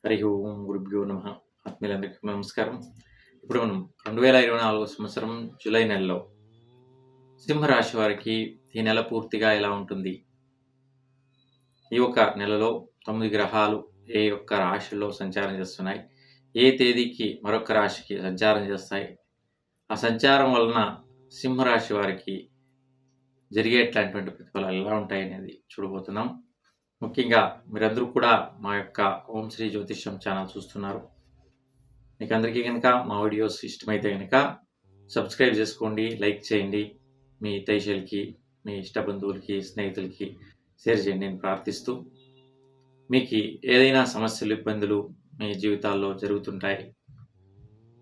హరి ఓం గురుభ్యో నమః. ఆత్మీయులందరికీ నమస్కారం. ఇప్పుడు మనం 2024 సంవత్సరం జూలై నెలలో సింహరాశి వారికి ఈ నెల పూర్తిగా ఎలా ఉంటుంది? ఈ యొక్క నెలలో 9 గ్రహాలు ఏ యొక్క రాశిలో సంచారం చేస్తున్నాయి? ఏ తేదీకి మరొక రాశికి సంచారం చేస్తాయి? ఆ సంచారం వలన సింహరాశి వారికి జరిగేటటువంటి ప్రతిఫలాలు ఎలా ఉంటాయనేది చూడబోతున్నాం. ముఖ్యంగా మీరందరూ కూడా మా యొక్క ఓం శ్రీ జ్యోతిష్యం ఛానల్ చూస్తున్నారు. మీకు అందరికీ కనుక మా వీడియోస్ ఇష్టమైతే కనుక సబ్స్క్రైబ్ చేసుకోండి, లైక్ చేయండి, మీ తైషులకి, మీ ఇష్ట బంధువులకి, స్నేహితులకి షేర్ చేయండి నేను ప్రార్థిస్తూ. మీకు ఏదైనా సమస్యలు, ఇబ్బందులు మీ జీవితాల్లో జరుగుతుంటాయి.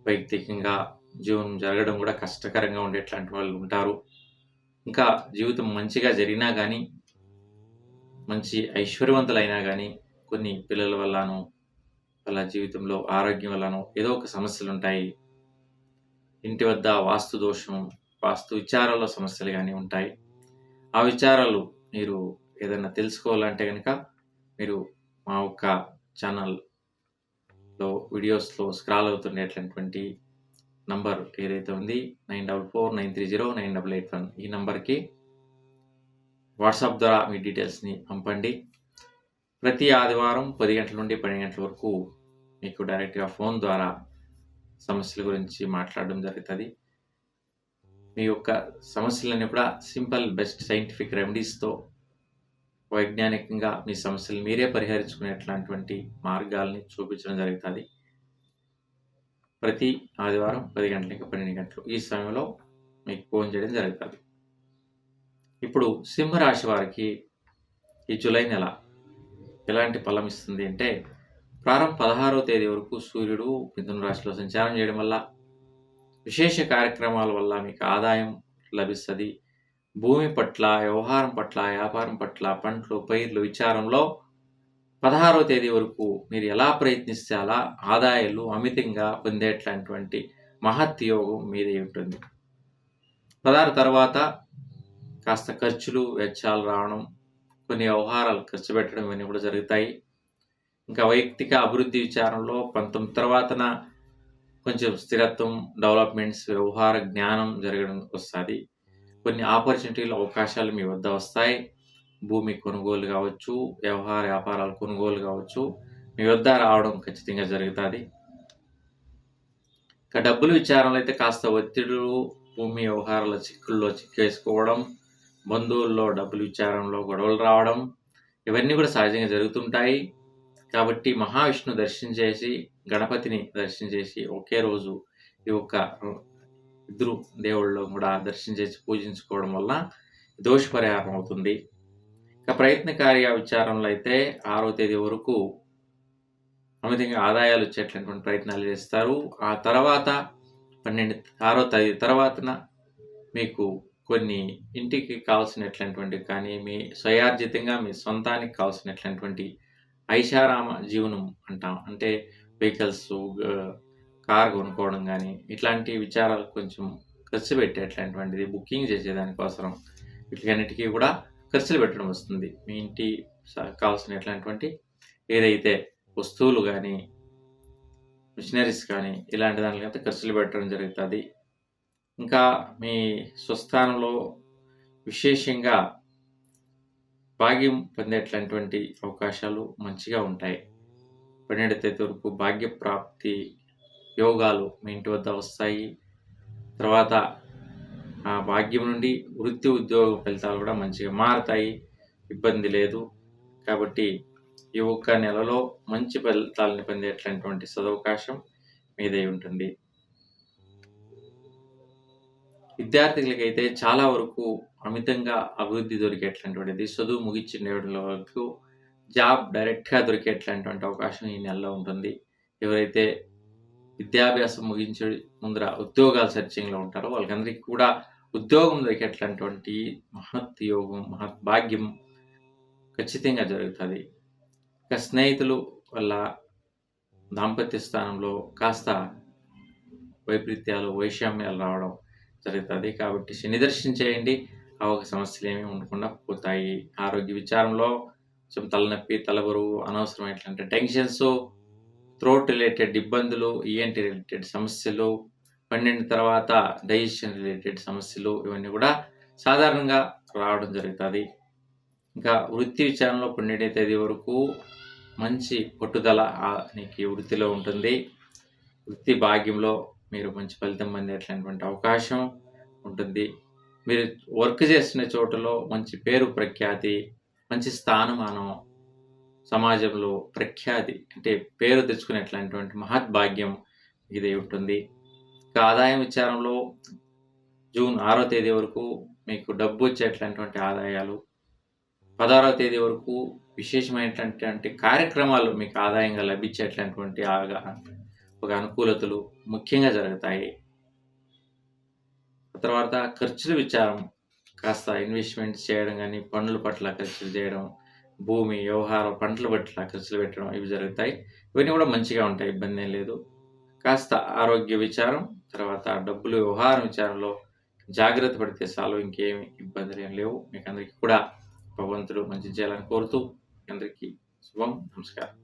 వైయక్తికంగా జీవనం జరగడం కూడా కష్టకరంగా ఉండేట్లాంటి వాళ్ళు ఉంటారు. ఇంకా జీవితం మంచిగా జరిగినా కానీ, మంచి ఐశ్వర్యవంతులైనా కానీ కొన్ని పిల్లల వల్లనో, వాళ్ళ జీవితంలో ఆరోగ్యం వల్లనో ఏదో ఒక సమస్యలు ఉంటాయి. ఇంటి వద్ద వాస్తు దోషం, వాస్తు విచారాల్లో సమస్యలు కానీ ఉంటాయి. ఆ విచారాలు మీరు ఏదైనా తెలుసుకోవాలంటే కనుక మీరు మా యొక్క ఛానల్లో వీడియోస్లో స్క్రాల్ అవుతుండేటటువంటి నంబర్ ఏదైతే ఉంది 9449309881 ఈ నంబర్కి వాట్సాప్ ద్వారా మీ డీటెయిల్స్ని పంపండి. ప్రతి ఆదివారం 10 గంటల నుండి 12 గంటల వరకు మీకు డైరెక్ట్గా ఫోన్ ద్వారా సమస్యల గురించి మాట్లాడడం జరుగుతుంది. మీ యొక్క సమస్యలన్నీ కూడా సింపుల్, బెస్ట్ సైంటిఫిక్ రెమెడీస్తో వైజ్ఞానికంగా మీ సమస్యలు మీరే పరిహరించుకునేట్లాంటి మార్గాల్ని చూపించడం జరుగుతుంది. ప్రతి ఆదివారం 10 గంటలకి 12 గంటలు ఈ సమయంలో మీకు ఫోన్ చేయడం జరుగుతుంది. ఇప్పుడు సింహరాశి వారికి ఈ జూలై నెల ఎలాంటి ఫలం ఇస్తుంది అంటే, ప్రారంభ 16వ తేదీ వరకు సూర్యుడు మిథున రాశిలో సంచారం చేయడం వల్ల విశేష కార్యక్రమాల వల్ల మీకు ఆదాయం లభిస్తుంది. భూమి పట్ల, వ్యవహారం పట్ల, వ్యాపారం పట్ల, పంటలు, పైర్లు విచారంలో 16వ తేదీ వరకు మీరు ఎలా ప్రయత్నిస్తే అలా ఆదాయాలు అమితంగా పొందేటటువంటి మహత్ యోగం మీదే ఉంటుంది. 16 తర్వాత కాస్త ఖర్చులు, వెచ్చాలు రావడం, కొన్ని వ్యవహారాలు ఖర్చు పెట్టడం ఇవన్నీ కూడా జరుగుతాయి. ఇంకా వైయక్తిక అభివృద్ధి విచారంలో 19 తర్వాతన కొంచెం స్థిరత్వం, డెవలప్మెంట్స్, వ్యవహార జ్ఞానం జరగడం వస్తుంది. కొన్ని ఆపర్చునిటీలు, అవకాశాలు మీ వద్ద వస్తాయి. భూమి కొనుగోలు కావచ్చు, వ్యాపారాలు కొనుగోలు కావచ్చు, మీ వద్ద రావడం ఖచ్చితంగా జరుగుతుంది. ఇంకా డబ్బుల విచారంలో అయితే కాస్త ఒత్తిడులు, భూమి వ్యవహారాల చిక్కుల్లో చిక్కేసుకోవడం, బంధువుల్లో డబ్బుల విచారంలో గొడవలు రావడం ఇవన్నీ కూడా సహజంగా జరుగుతుంటాయి. కాబట్టి మహావిష్ణు దర్శనం చేసి, గణపతిని దర్శనం చేసి ఒకే రోజు ఈ యొక్క ఇద్దరు దేవుళ్ళు కూడా దర్శనం చేసి పూజించుకోవడం వల్ల దోష పరిహారం అవుతుంది. ఇక ప్రయత్నకార్య విచారంలో అయితే 6వ తేదీ వరకు అమితంగా ఆదాయాలు వచ్చేటటువంటి ప్రయత్నాలు చేస్తారు. ఆ తర్వాత 6వ తేదీ తర్వాతన మీకు కొన్ని ఇంటికి కావాల్సినటువంటి కానీ మీ స్వయార్జితంగా మీ సొంతానికి కావాల్సినటువంటి ఐషారామ జీవనం అంటాం. అంటే వెహికల్స్, కార్ కొనుక్కోవడం కానీ ఇట్లాంటి విచారాలు కొంచెం ఖర్చు పెట్టేటటువంటిది, బుకింగ్ చేసేదానికోసం వీటికన్నిటికీ కూడా ఖర్చులు పెట్టడం వస్తుంది. మీ ఇంటి కావాల్సినటువంటి ఏదైతే వస్తువులు కానీ, మిషనరీస్ కానీ ఇలాంటి దానికైతే ఖర్చులు పెట్టడం జరుగుతుంది. ఇంకా మీ స్వస్థానంలో విశేషంగా భాగ్యం పొందేటటువంటి అవకాశాలు మంచిగా ఉంటాయి. 12వ తేదీ వరకు భాగ్య ప్రాప్తి యోగాలు మీ ఇంటి వద్ద వస్తాయి. తర్వాత ఆ భాగ్యం నుండి వృత్తి, ఉద్యోగ ఫలితాలు కూడా మంచిగా మారుతాయి. ఇబ్బంది లేదు. కాబట్టి ఈ ఒక్క నెలలో మంచి ఫలితాలను పొందేటటువంటి సదవకాశం మీదే ఉంటుంది. విద్యార్థులకైతే చాలా వరకు అమితంగా అభివృద్ధి దొరికేటటువంటిది, చదువు ముగించిన వరకు జాబ్ డైరెక్ట్గా దొరికేటటువంటి అవకాశం ఈ నెలలో ఉంటుంది. ఎవరైతే విద్యాభ్యాసం ముగించే ముందర ఉద్యోగాలు సెర్చింగ్లో ఉంటారో వాళ్ళకందరికీ కూడా ఉద్యోగం దొరికేటటువంటి మహత్ యోగం, మహత్ భాగ్యం ఖచ్చితంగా జరుగుతుంది. ఇక స్నేహితులు వల్ల దాంపత్య స్థానంలో కాస్త వైపరీత్యాలు, వైషమ్యాలు రావడం జరుగుతుంది. కాబట్టి శని దర్శనం చేయండి, ఆ ఒక సమస్యలు ఏమీ ఉండకుండా పోతాయి. ఆరోగ్య విచారంలో కొంచెం తలనొప్పి, తలబరువు, అనవసరమైనటువంటి టెన్షన్స్, థ్రోట్ రిలేటెడ్ ఇబ్బందులు, ఈఎన్టీ రిలేటెడ్ సమస్యలు, 12 తర్వాత డైజెషన్ రిలేటెడ్ సమస్యలు ఇవన్నీ కూడా సాధారణంగా రావడం జరుగుతుంది. ఇంకా వృత్తి విచారణలో 12వ తేదీ వరకు మంచి పట్టుదల నీకు ఈ వృత్తిలో ఉంటుంది. వృత్తి భాగ్యంలో మీరు మంచి ఫలితం పొందేటటువంటి అవకాశం ఉంటుంది. మీరు వర్క్ చేస్తున్న చోటులో మంచి పేరు ప్రఖ్యాతి, మంచి స్థానమానం, సమాజంలో ప్రఖ్యాతి అంటే పేరు తెచ్చుకునేట్లాంటి మహద్భాగ్యం ఇది ఉంటుంది. ఇక ఆదాయం విచారంలో జూన్ 6వ తేదీ వరకు మీకు డబ్బు వచ్చేటటువంటి ఆదాయాలు, 16వ తేదీ వరకు విశేషమైనటువంటి కార్యక్రమాలు మీకు ఆదాయంగా లభించేటటువంటి ఒక అనుకూలతలు ముఖ్యంగా జరుగుతాయి. తర్వాత ఖర్చుల విచారం కాస్త ఇన్వెస్ట్మెంట్స్ చేయడం కానీ, పనుల పట్ల ఖర్చులు చేయడం, భూమి వ్యవహారం పంటల పట్ల ఖర్చులు పెట్టడం ఇవి జరుగుతాయి. ఇవన్నీ కూడా మంచిగా ఉంటాయి, ఇబ్బంది ఏం లేదు. కాస్త ఆరోగ్య విచారం, తర్వాత డబ్బులు వ్యవహారం విచారంలో జాగ్రత్త పడితే చాలు, ఇంకేమి ఇబ్బందులు ఏం లేవు. మీకు అందరికీ కూడా భగవంతుడు మంచి చేయాలని కోరుతూ అందరికీ శుభం. నమస్కారం.